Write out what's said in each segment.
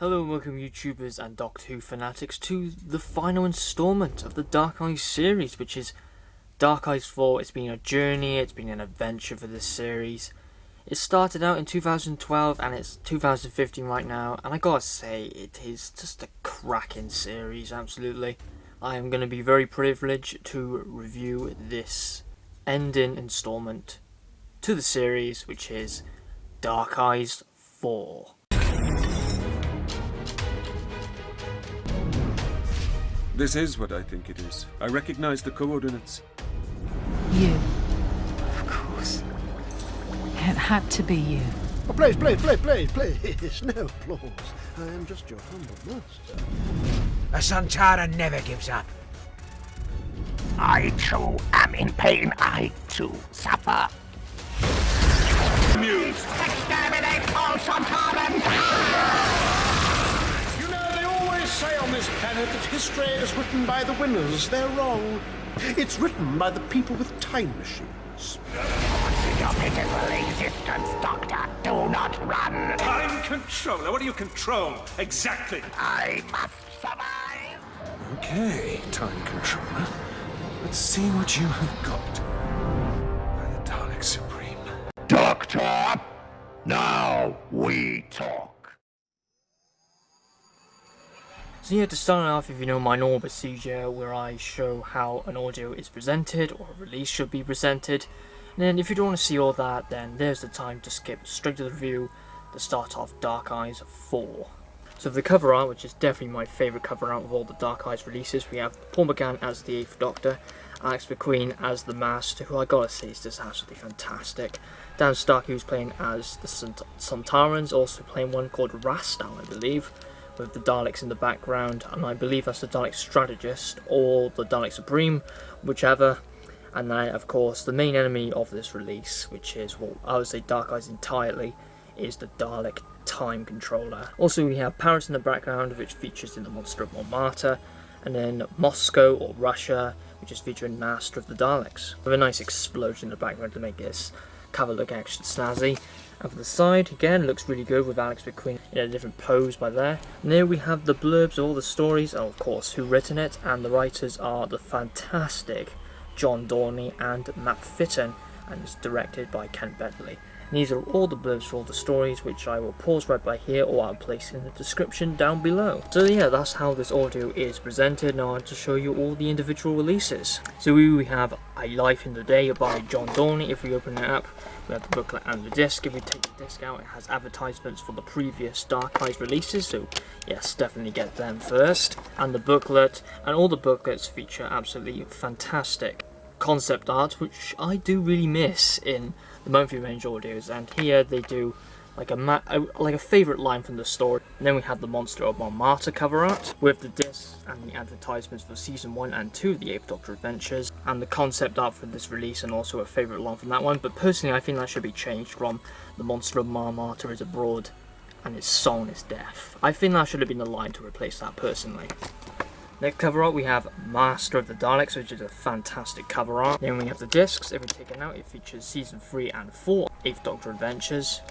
Hello and welcome YouTubers and Doctor Who fanatics to the final installment of the Dark Eyes series, which is Dark Eyes 4. It's been a journey, it's been an adventure for this series. It started out in 2012 and it's 2015 right now, and I gotta say, it is just a cracking series, absolutely. I am going to be very privileged to review this ending installment to the series, which is Dark Eyes 4. This is what I think it is. I recognize the coordinates. You. Of course. It had to be you. Oh, please, no applause. I am just your humble master. A Santara never gives up. I too am in pain. I too suffer. Exterminate all Santarans! You know, they always say on this planet that history is written by the winners. They're wrong. It's written by the people with time machines. In your pitiful existence, Doctor, do not run. Time Controller? What do you control? Exactly. I must survive. Okay, Time Controller. Let's see what you have got. By the Dalek Supreme. Doctor, now we talk. So yeah, to start off, if you know my normal procedure where I show how an audio is presented or a release should be presented, and then if you don't want to see all that, then there's the time to skip straight to the review to start off Dark Eyes 4. So for the cover art, which is definitely my favourite cover art of all the Dark Eyes releases, we have Paul McGann as the 8th Doctor, Alex McQueen as the Master, who I gotta say is just absolutely fantastic. Dan Starkey, who's playing as the Santarans, also playing one called Rastal, I believe, with the Daleks in the background, and I believe that's the Dalek Strategist or the Dalek Supreme, whichever. And then, of course, the main enemy of this release, which is, well, I would say Dark Eyes entirely, is the Dalek Time Controller. Also, we have Paris in the background, which features in the Monster of Montmartre, and then Moscow or Russia, which is featuring Master of the Daleks, with a nice explosion in the background to make this cover look extra snazzy. And for the side, again, looks really good with Alex McQueen in a different pose by there. And there we have the blurbs of all the stories, and of course, who written it, and the writers are the fantastic John Dorney and Matt Fitton, and it's directed by Ken Bedley. And these are all the blurbs for all the stories, which I will pause right by here, or I'll place in the description down below. So yeah, that's how this audio is presented. Now I'll just show you all the individual releases. So we have A Life in the Day by John Dorney. If we open it up, we have the booklet and the disc. If we take the disc out, it has advertisements for the previous Dark Eyes releases, so yes, definitely get them first. And the booklet, and all the booklets feature absolutely fantastic concept art, which I do really miss in the monthly range audios, and here they do like a favourite line from the story. And then we have the Monster of Montmartre cover art with the discs and the advertisements for season 1 and 2 of the 8th Doctor Adventures, and the concept art for this release, and also a favourite line from that one. But personally, I think that should be changed from the Monster of Montmartre is abroad and its song is deaf. I think that should have been the line to replace that personally. Next cover art, we have Master of the Daleks, which is a fantastic cover art. Then we have the discs. If we take it out, it features season 3 and 4 8th Doctor Adventures.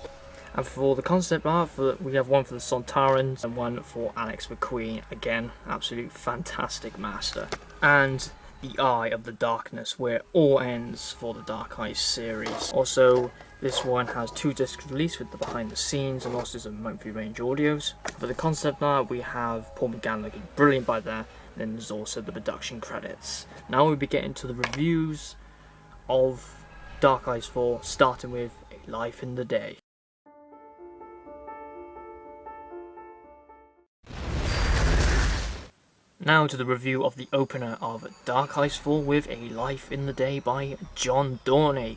And for the concept art, we have one for the Santarans and one for Alex McQueen. Again, absolute fantastic master. And the Eye of the Darkness, where it all ends for the Dark Eyes series. Also, this one has 2 discs released with the behind the scenes and also some monthly range audios. For the concept art, we have Paul McGann looking brilliant by there. Then there's also the production credits. Now we'll be getting to the reviews of Dark Eyes 4, starting with A Life in the Day. Now to the review of the opener of Dark Eyes 4 with A Life in the Day by John Dorney.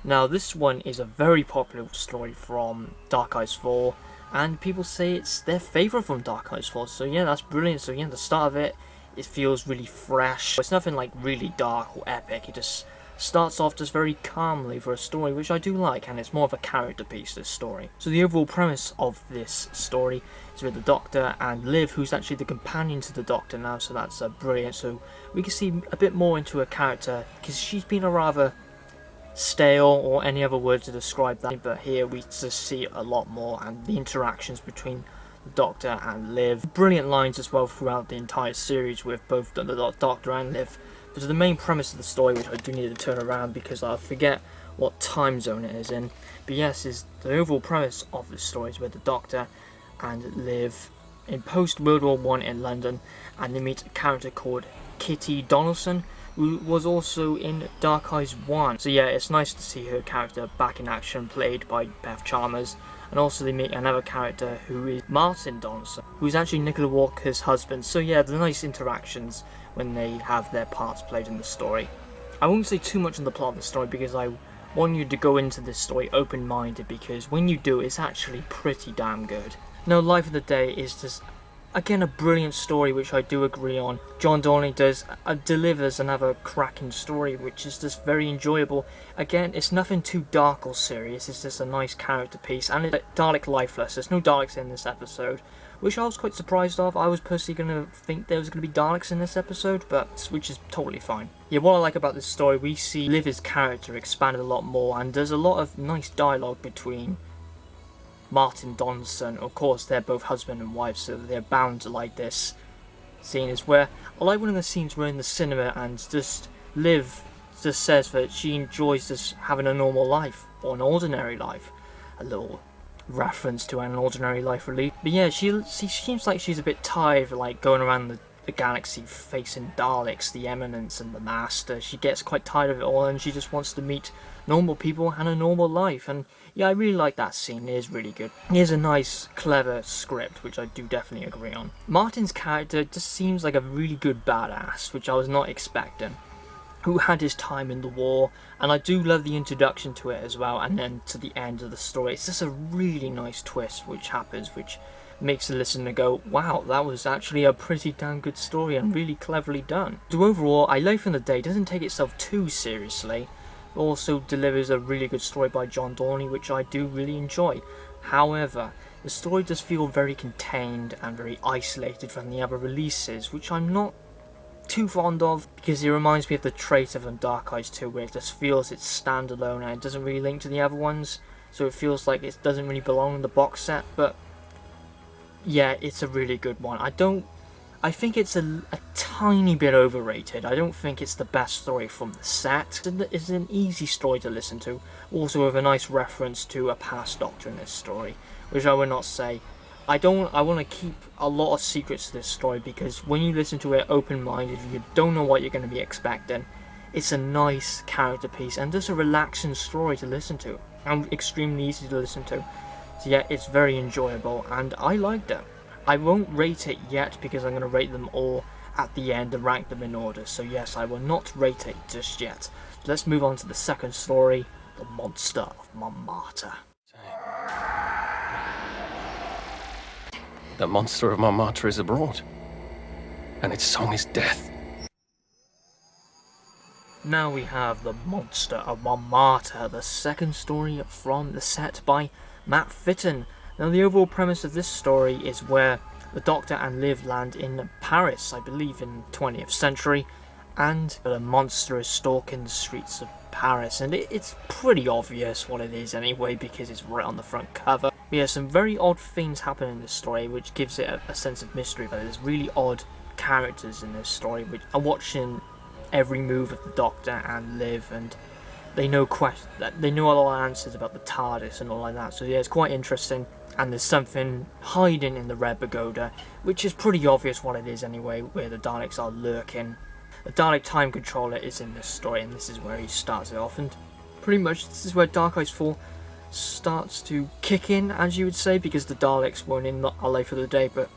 Now this one is a very popular story from Dark Eyes 4, and people say it's their favourite from Dark Eyes 4, so yeah, that's brilliant. So yeah, the start of it feels really fresh. It's nothing like really dark or epic, it just starts off just very calmly for a story, which I do like, and it's more of a character piece, this story. So the overall premise of this story is with the Doctor and Liv, who's actually the companion to the Doctor now, so that's brilliant. So we can see a bit more into her character, because she's been a rather stale or any other word to describe that, but here we just see a lot more, and the interactions between the Doctor and Liv. Brilliant lines as well throughout the entire series with both the Doctor and Liv. But the main premise of the story, which I do need to turn around because I forget what time zone it is in, but yes, is the overall premise of the story is where the Doctor and Liv in post-World War I in London, and they meet a character called Kitty Donaldson, who was also in Dark Eyes 1. So yeah, it's nice to see her character back in action, played by Beth Chalmers. And also they meet another character who is Martin Donaldson, who's actually Nicola Walker's husband. So yeah, the nice interactions when they have their parts played in the story. I won't say too much on the plot of the story because I want you to go into this story open-minded, because when you do, it's actually pretty damn good. Now, Life of the Day is just, again, a brilliant story, which I do agree on. John Dorney delivers another cracking story, which is just very enjoyable. Again, it's nothing too dark or serious, it's just a nice character piece, and it's Dalek lifeless. There's no Daleks in this episode, which I was quite surprised of. I was personally going to think there was going to be Daleks in this episode, which is totally fine. Yeah, what I like about this story, we see Liv's character expanded a lot more, and there's a lot of nice dialogue between Martin Donaldson. Of course, they're both husband and wife, so they're bound to like this scene. Is where I like one of the scenes where in the cinema and just Liv just says that she enjoys just having a normal life or an ordinary life. A little reference to An Ordinary Life release. But yeah, she seems like she's a bit tired of like going around the galaxy facing Daleks, the Eminence and the Master. She gets quite tired of it all and she just wants to meet normal people and a normal life. And yeah, I really like that scene. It is really good. Here's a nice, clever script, which I do definitely agree on. Martin's character just seems like a really good badass, which I was not expecting, who had his time in the war, and I do love the introduction to it as well, and then to the end of the story. It's just a really nice twist which happens, which makes the listener go, wow, that was actually a pretty damn good story and really cleverly done. So overall, Life in the Day doesn't take itself too seriously, but also delivers a really good story by John Dorney, which I do really enjoy. However, the story does feel very contained and very isolated from the other releases, which I'm not too fond of, because it reminds me of the trait of Dark Eyes 2, where it just feels it's standalone and it doesn't really link to the other ones, so it feels like it doesn't really belong in the box set. But yeah, it's a really good one. I think it's a tiny bit overrated. I don't think it's the best story from the set. It's an easy story to listen to, also with a nice reference to a past Doctor in this story, which I will not say. I want to keep a lot of secrets to this story, because when you listen to it open-minded, you don't know what you're going to be expecting. It's a nice character piece and just a relaxing story to listen to, and extremely easy to listen to. So yeah, it's very enjoyable and I liked it. I won't rate it yet because I'm going to rate them all at the end and rank them in order. So yes, I will not rate it just yet. Let's move on to the second story, The Monster of Montmartre. The Monster of Montmartre is abroad, and its song is death. Now we have The Monster of Montmartre, the second story from the set by Matt Fitton. Now the overall premise of this story is where the Doctor and Liv land in Paris, I believe in 20th century, and a monster is stalking the streets of Paris, and it's pretty obvious what it is anyway, because it's right on the front cover. But yeah, some very odd things happen in this story, which gives it a sense of mystery. But there's really odd characters in this story, which are watching every move of the Doctor and Liv, and they know a lot of answers about the TARDIS and all like that. So yeah, it's quite interesting. And there's something hiding in the Red Pagoda, which is pretty obvious what it is anyway, where the Daleks are lurking. The Dalek Time Controller is in this story, and this is where he starts it off, and pretty much this is where Dark Eyes 4 starts to kick in, as you would say, because the Daleks weren't in A Life of the Day, but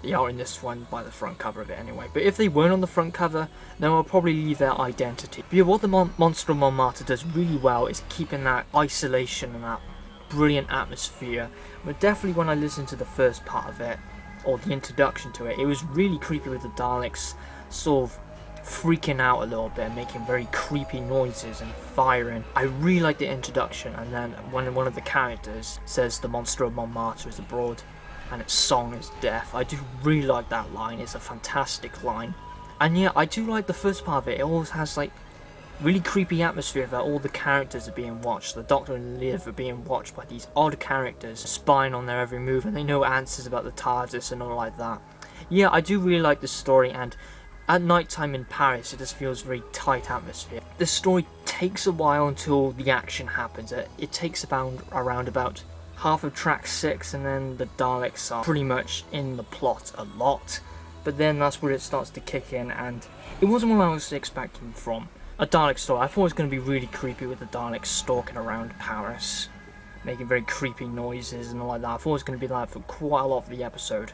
they are in this one by the front cover of it anyway. But if they weren't on the front cover, then I'll probably leave their identity. But yeah, what the Monster of Montmartre does really well is keeping that isolation and that brilliant atmosphere. But definitely when I listened to the first part of it, or the introduction to it, it was really creepy with the Daleks sort of freaking out a little bit, making very creepy noises and firing. I really like the introduction, and then when one of the characters says the Monster of Montmartre is abroad and its song is death, I do really like that line. It's a fantastic line. And yeah, I do like the first part of it. It always has like really creepy atmosphere that all the characters are being watched. The Doctor and Liv are being watched by these odd characters, spying on their every move, and they know answers about the TARDIS and all like that. Yeah, I do really like this story, and at night time in Paris, it just feels very tight atmosphere. The story takes a while until the action happens. It takes around about half of track 6, and then the Daleks are pretty much in the plot a lot. But then that's where it starts to kick in, and it wasn't what I was expecting from a Dalek story. I thought it was going to be really creepy with the Daleks stalking around Paris, making very creepy noises and all like that. I thought it was going to be like for quite a lot of the episode.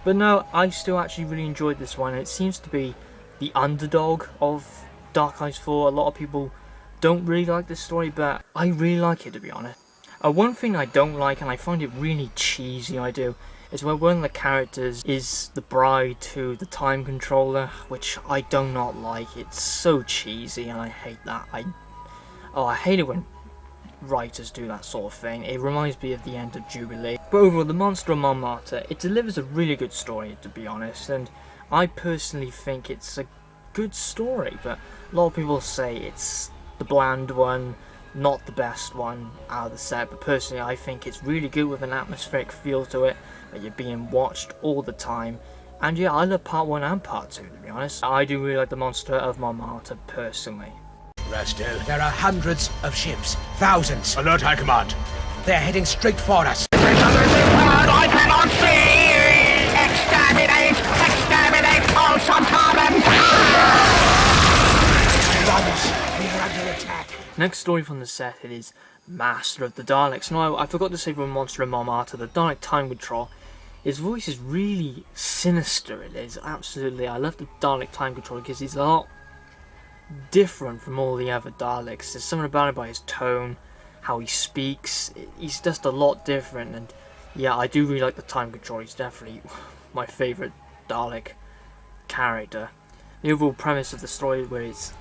But no, I still actually really enjoyed this one. It seems to be the underdog of Dark Eyes 4. A lot of people don't really like this story, but I really like it, to be honest. One thing I don't like, and I find it really cheesy, is when one of the characters is the bride to the Time Controller, which I do not like. It's so cheesy, and I hate that. I hate it when writers do that sort of thing. It reminds me of the end of Jubilee. But overall, the Monster of Montmartre, it delivers a really good story, to be honest, and I personally think it's a good story, but a lot of people say it's the bland one, not the best one out of the set. But personally, I think it's really good with an atmospheric feel to it, that you're being watched all the time. And yeah, I love part 1 and part 2, to be honest. I do really like the Monster of Montmartre personally. Rastel, there are hundreds of ships, thousands. Alert, High Command. They're heading straight for us. I cannot see! Exterminate! Exterminate all Sontarans! Brothers, we are under attack. Next story from the set, it is Master of the Daleks. Now, I forgot to say from Monster of Montmartre, the Dalek Time Controller, his voice is really sinister. It is, absolutely. I love the Dalek Time Controller because he's a lot different from all the other Daleks. There's something about it by his tone, how he speaks. He's just a lot different, and yeah, I do really like the Time Controller. He's definitely my favourite Dalek character. The overall premise of the story, where it's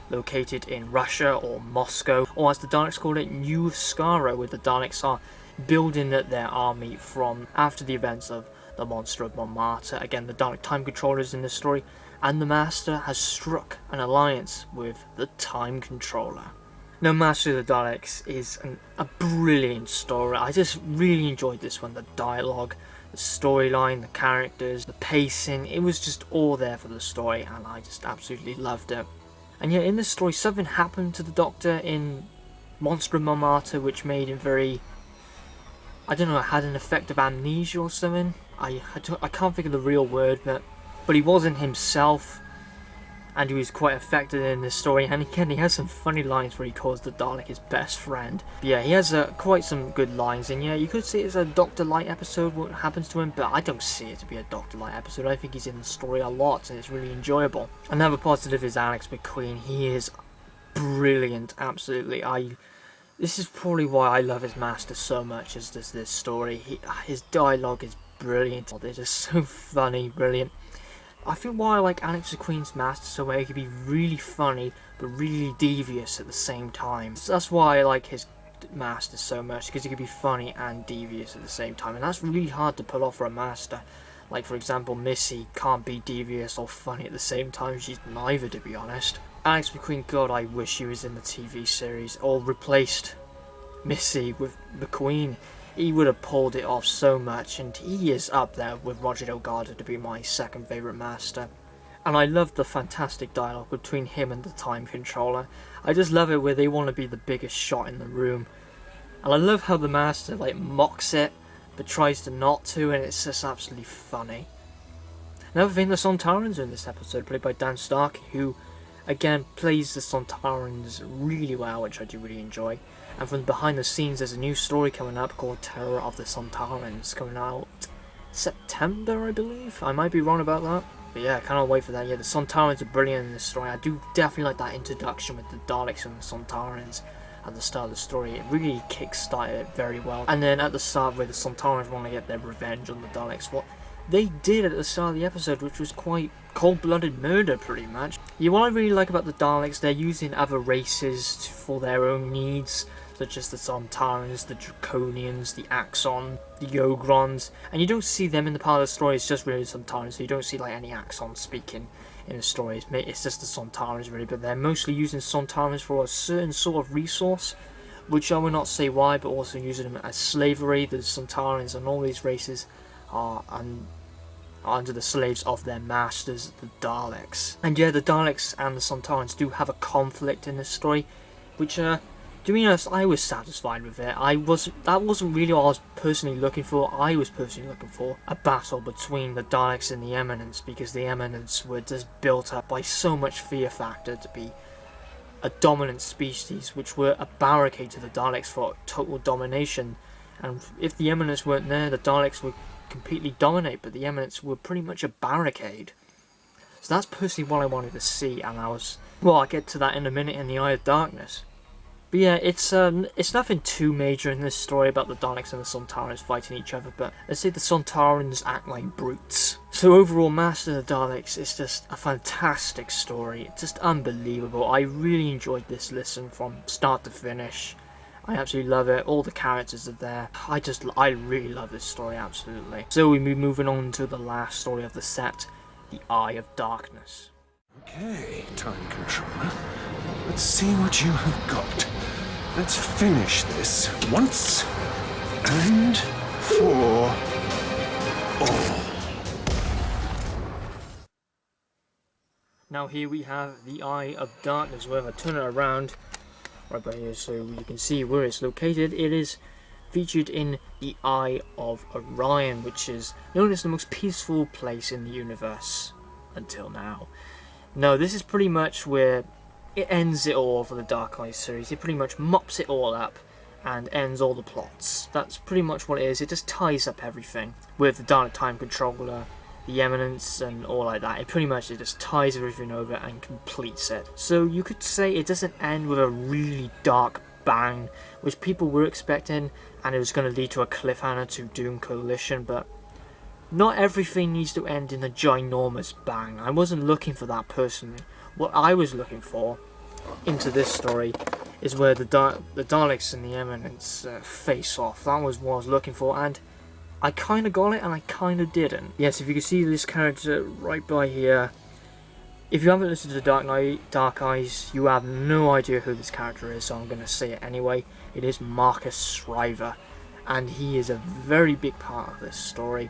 located in Russia or Moscow, or as the Daleks call it, New Skara, where the Daleks are building their army from after the events of the Monster of Montmartre. Again, the Dalek Time Controller is in this story, and the Master has struck an alliance with the Time Controller. Now, Master of the Daleks is a brilliant story. I just really enjoyed this one. The dialogue, the storyline, the characters, the pacing, it was just all there for the story, and I just absolutely loved it. And yet in this story, something happened to the Doctor in Monster of Montmartre which made him very, I don't know, had an effect of amnesia or something. I can't think of the real word, but he wasn't himself, and he was quite affected in this story. And again, he has some funny lines where he calls the Dalek his best friend. But yeah, he has quite some good lines, and yeah, you could see it's a Doctor Light episode, what happens to him, but I don't see it to be a Doctor Light episode. I think he's in the story a lot, and it's really enjoyable. Another positive is Alex McQueen. He is brilliant, absolutely. This is probably why I love his Master so much, is this story. His dialogue is brilliant. They're just so funny, brilliant. I think why I like Alex McQueen's Master so well, he can be really funny, but really devious at the same time. So that's why I like his Master so much, because he can be funny and devious at the same time, and that's really hard to pull off for a Master. Like, for example, Missy can't be devious or funny at the same time. She's neither, to be honest. Alex McQueen, God, I wish he was in the TV series, or replaced Missy with McQueen. He would have pulled it off so much, and he is up there with Roger Delgado to be my second favourite Master. And I love the fantastic dialogue between him and the Time Controller. I just love it where they want to be the biggest shot in the room. And I love how the Master mocks it, but tries to not to, and it's just absolutely funny. Another thing, the Sontarans are in this episode, played by Dan Starkey, who again plays the Sontarans really well, which I do really enjoy. And from behind the scenes, there's a new story coming up called Terror of the Sontarans, coming out September, I believe. I might be wrong about that, but yeah, I cannot wait for that. Yeah, the Sontarans are brilliant in this story. I do definitely like that introduction with the Daleks and the Sontarans at the start of the story. It really kick-started it very well. And then at the start, where the Sontarans want to get their revenge on the Daleks, what they did at the start of the episode, which was quite cold-blooded murder, pretty much. Yeah, what I really like about the Daleks, they're using other races for their own needs, such as the Sontarans, the Draconians, the Axon, the Yogrons, and you don't see them in the part of the story. It's just really Sontarans, so you don't see any Axon speaking in the story. It's just the Sontarans really, but they're mostly using Sontarans for a certain sort of resource, which I will not say why, but also using them as slavery. The Sontarans and all these races are under the slaves of their masters, the Daleks. And yeah, the Daleks and the Sontarans do have a conflict in this story, which, to be honest, I was satisfied with it. That wasn't really what I was personally looking for. I was personally looking for a battle between the Daleks and the Eminence, because the Eminence were just built up by so much fear factor to be a dominant species, which were a barricade to the Daleks for total domination. And if the Eminence weren't there, the Daleks would completely dominate, but the Eminence were pretty much a barricade. So that's personally what I wanted to see, and I'll get to that in a minute in the Eye of Darkness. But yeah, it's nothing too major in this story about the Daleks and the Sontarans fighting each other, but let's say the Sontarans act like brutes. So overall, Master of the Daleks is just a fantastic story. It's just unbelievable. I really enjoyed this listen from start to finish. I absolutely love it. All the characters are there. I really love this story, absolutely. So we'll be moving on to the last story of the set, The Eye of Darkness. Okay, Time Controller. Let's see what you have got. Let's finish this once and for all. Now here we have The Eye of Darkness. Where if I turn it around right by here so you can see where it's located, it is featured in the Eye of Orion, which is known as the most peaceful place in the universe until now. No, this is pretty much where it ends it all for the Dark Eye series. It pretty much mops it all up and ends all the plots. That's pretty much what it is. It just ties up everything with the Dalek Time Controller, the Eminence, and all like that. It just ties everything over and completes it. So you could say it doesn't end with a really dark bang, which people were expecting, and it was going to lead to a cliffhanger to Doom Coalition, but not everything needs to end in a ginormous bang. I wasn't looking for that personally. What I was looking for into this story is where the Daleks and the Eminence face off. That was what I was looking for, and I kind of got it and I kind of didn't. Yes, if you can see this character right by here, if you haven't listened to Dark Eyes, you have no idea who this character is, so I'm going to say it anyway. It is Marcus Shriver, and he is a very big part of this story.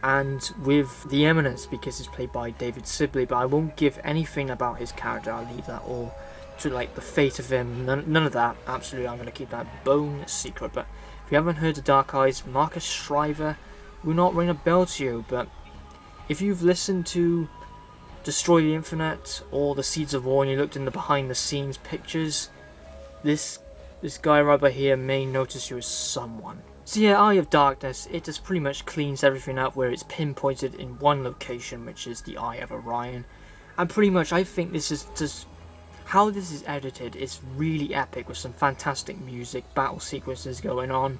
And with the Eminence, because it's played by David Sibley, but I won't give anything about his character. I'll leave that all to like the fate of him. None of that. Absolutely, I'm going to keep that bone secret. But if you haven't heard of Dark Eyes, Marcus Shriver will not ring a bell to you. But if you've listened to Destroy the Infinite or The Seeds of War and you looked in the behind the scenes pictures, this guy right by here may notice you as someone. So yeah, Eye of Darkness, it just pretty much cleans everything up where it's pinpointed in one location, which is the Eye of Orion. And pretty much I think this is just, how this is edited is really epic with some fantastic music, battle sequences going on.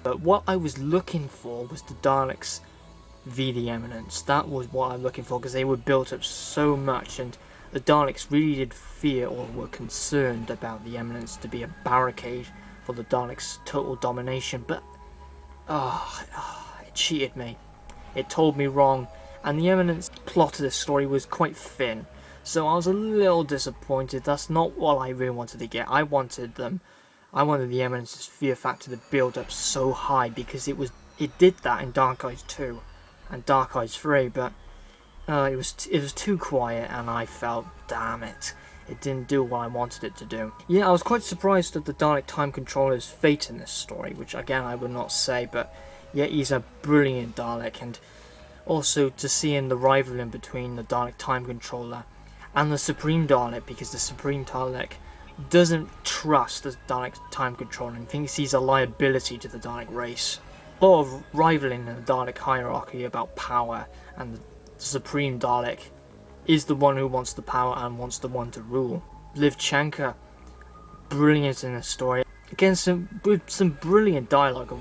But what I was looking for was the Daleks v the Eminence. That was what I'm looking for, because they were built up so much, and the Daleks really did fear or were concerned about the Eminence to be a barricade for the Daleks' total domination. But it cheated me. It told me wrong, and the Eminence plot of this story was quite thin, so I was a little disappointed. That's not what I really wanted to get. I wanted the Eminence's fear factor to build up so high, because it did that in Dark Eyes 2 and Dark Eyes 3, but it was too quiet, and I felt, damn it, it didn't do what I wanted it to do. Yeah, I was quite surprised at the Dalek Time Controller's fate in this story, which again I will not say, but yeah, he's a brilliant Dalek, and also to see in the rivaling between the Dalek Time Controller and the Supreme Dalek, because the Supreme Dalek doesn't trust the Dalek Time Controller and thinks he's a liability to the Dalek race. A lot of rivaling in the Dalek hierarchy about power, and the Supreme Dalek is the one who wants the power and wants the one to rule. Liv Chanka, brilliant in this story. Again, with some brilliant dialogue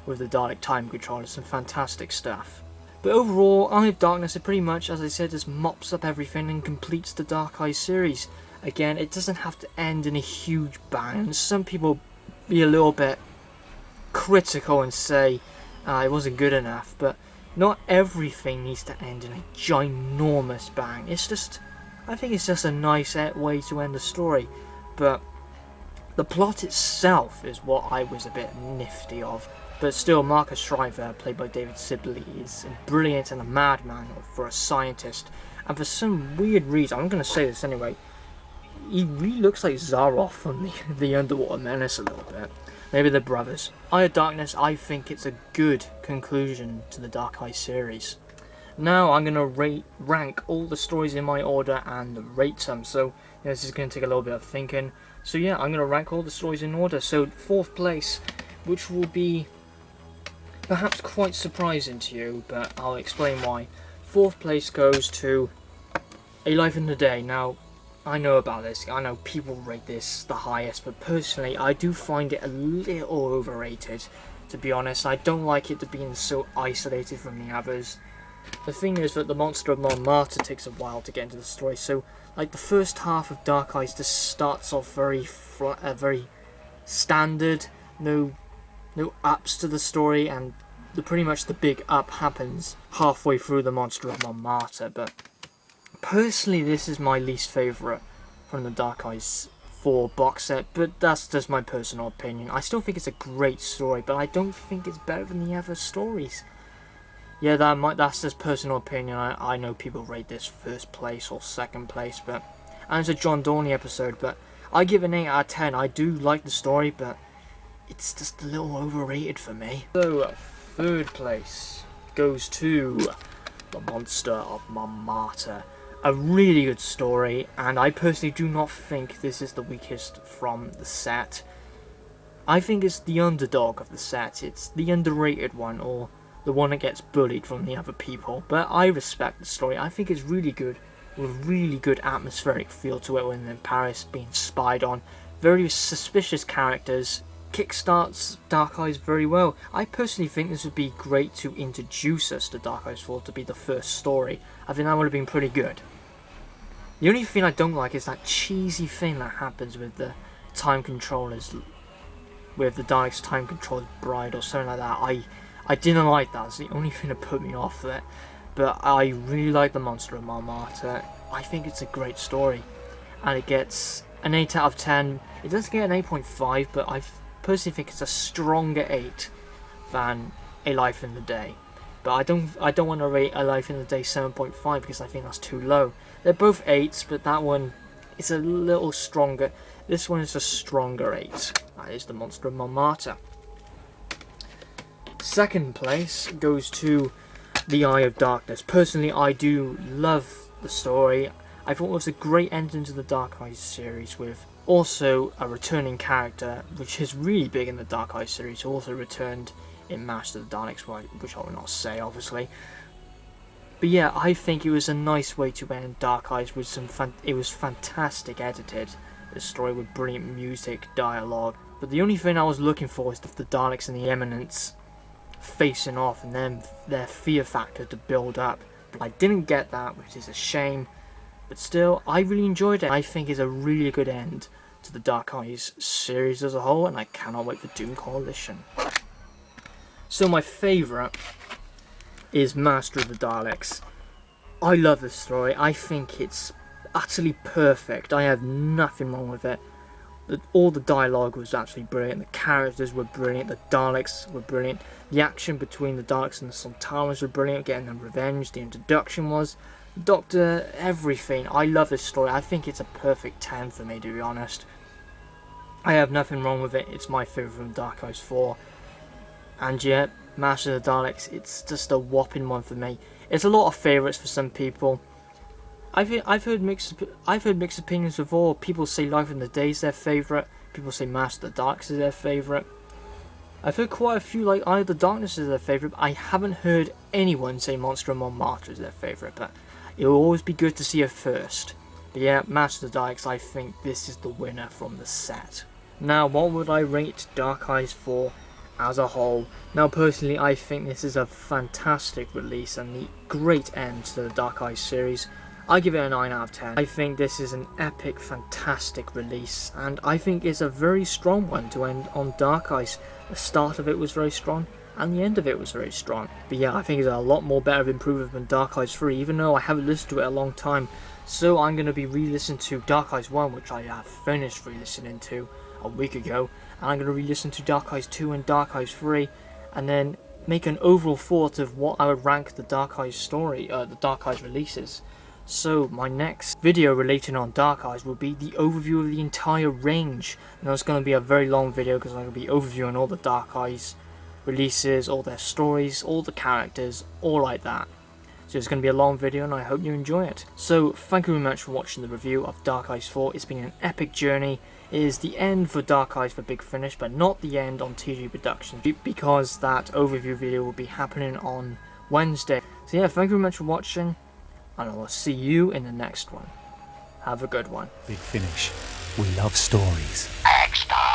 with the Dalek Time Controller, some fantastic stuff. But overall, Eye of Darkness, it pretty much, as I said, just mops up everything and completes the Dark Eye series. Again, it doesn't have to end in a huge bang. Some people be a little bit critical and say it wasn't good enough, but not everything needs to end in a ginormous bang. It's just I think it's just a nice way to end the story, but the plot itself is what I was a bit nifty of. But still, Marcus Shriver, played by David Sibley, is brilliant and a madman for a scientist. And for some weird reason, I'm going to say this anyway, he really looks like Zaroff from the Underwater Menace a little bit. Maybe they're brothers. Eye of Darkness, I think it's a good conclusion to the Dark Eye series. Now I'm going to rank all the stories in my order and rate them. So this is going to take a little bit of thinking. So yeah, I'm going to rank all the stories in order. So 4th place, which will be perhaps quite surprising to you, but I'll explain why. 4th place goes to A Life in the Day. Now, I know about this, I know people rate this the highest, but personally I do find it a little overrated, to be honest. I don't like it to being so isolated from the others. The thing is that the Monster of Montmartre takes a while to get into the story, so like the first half of Dark Eyes just starts off very very standard, no ups to the story, and pretty much the big up happens halfway through the Monster of Montmartre. But personally, this is my least favourite from the Dark Eyes 4 box set, but that's just my personal opinion. I still think it's a great story, but I don't think it's better than the other stories. Yeah, that's just personal opinion. I know people rate this 1st place or 2nd place, and it's a John Dorney episode, but I give it an 8 out of 10. I do like the story, but it's just a little overrated for me. So, 3rd place goes to The Monster of Montmartre. A really good story, and I personally do not think this is the weakest from the set. I think it's the underdog of the set. It's the underrated one, or the one that gets bullied from the other people. But I respect the story. I think it's really good, with really good atmospheric feel to it when they're in Paris being spied on. Very suspicious characters. Kickstarts Dark Eyes very well. I personally think this would be great to introduce us to Dark Eyes 4 to be the first story. I think that would have been pretty good. The only thing I don't like is that cheesy thing that happens with the time controllers, with the Daleks time controller's bride or something like that. I didn't like that. It's the only thing that put me off it. But I really like the Monster of Montmartre. I think it's a great story, and it gets an 8 out of 10. It doesn't get an 8.5, but I personally think it's a stronger 8 than A Life in the Day. But I don't want to rate A Life in the Day 7.5 because I think that's too low. They're both 8s, but that one is a little stronger. This one is a stronger 8. That is the Monster of Montmartre. 2nd place goes to The Eye of Darkness. Personally, I do love the story. I thought it was a great ending to the Dark Eyes series, with also a returning character, which is really big in the Dark Eyes series, who also returned in Master of the Daleks, which I will not say, obviously. But yeah, I think it was a nice way to end Dark Eyes with it was fantastic edited. The story with brilliant music, dialogue. But the only thing I was looking for is the Daleks and the Eminence facing off, and then their fear factor to build up. But I didn't get that, which is a shame. But still, I really enjoyed it. I think it's a really good end to the Dark Eyes series as a whole, and I cannot wait for Doom Coalition. So my favourite is Master of the Daleks. I love this story. I think it's utterly perfect. I have nothing wrong with it. All the dialogue was absolutely brilliant. The characters were brilliant. The Daleks were brilliant. The action between the Daleks and the Sultanas were brilliant. Getting them revenge. The introduction was. Doctor, everything. I love this story. I think it's a perfect 10 for me, to be honest. I have nothing wrong with it. It's my favourite from Dark Eyes 4. And yet, Master of the Daleks, it's just a whopping one for me. It's a lot of favourites for some people. I've heard mixed opinions before. People say Life in the Day is their favourite. People say Master of the Daleks is their favourite. I've heard quite a few like Eye of the Darkness is their favourite. I haven't heard anyone say Monster of Montmartre is their favourite, but it will always be good to see it first. But yeah, Master of the Daleks, I think this is the winner from the set. Now, what would I rate Dark Eyes 4 as a whole? Now, personally, I think this is a fantastic release and the great end to the Dark Eyes series. I give it a 9 out of 10. I think this is an epic, fantastic release, and I think it's a very strong one to end on Dark Eyes. The start of it was very strong, and the end of it was very strong. But yeah, I think it's a lot more better improvement than Dark Eyes 3, even though I haven't listened to it a long time. So I'm going to be re-listening to Dark Eyes 1, which I have finished re-listening to a week ago, and I'm going to re-listen to Dark Eyes 2 and Dark Eyes 3, and then make an overall thought of what I would rank the Dark Eyes story, the Dark Eyes releases. So my next video relating on Dark Eyes will be the overview of the entire range. Now it's going to be a very long video because I'm going to be overviewing all the Dark Eyes releases, all their stories, all the characters, all like that. So it's going to be a long video and I hope you enjoy it. So thank you very much for watching the review of Dark Eyes 4. It's been an epic journey. It is the end for Dark Eyes for Big Finish, but not the end on TG Productions, because that overview video will be happening on Wednesday. So yeah, thank you very much for watching, and I will see you in the next one. Have a good one. Big Finish. We love stories. Extra!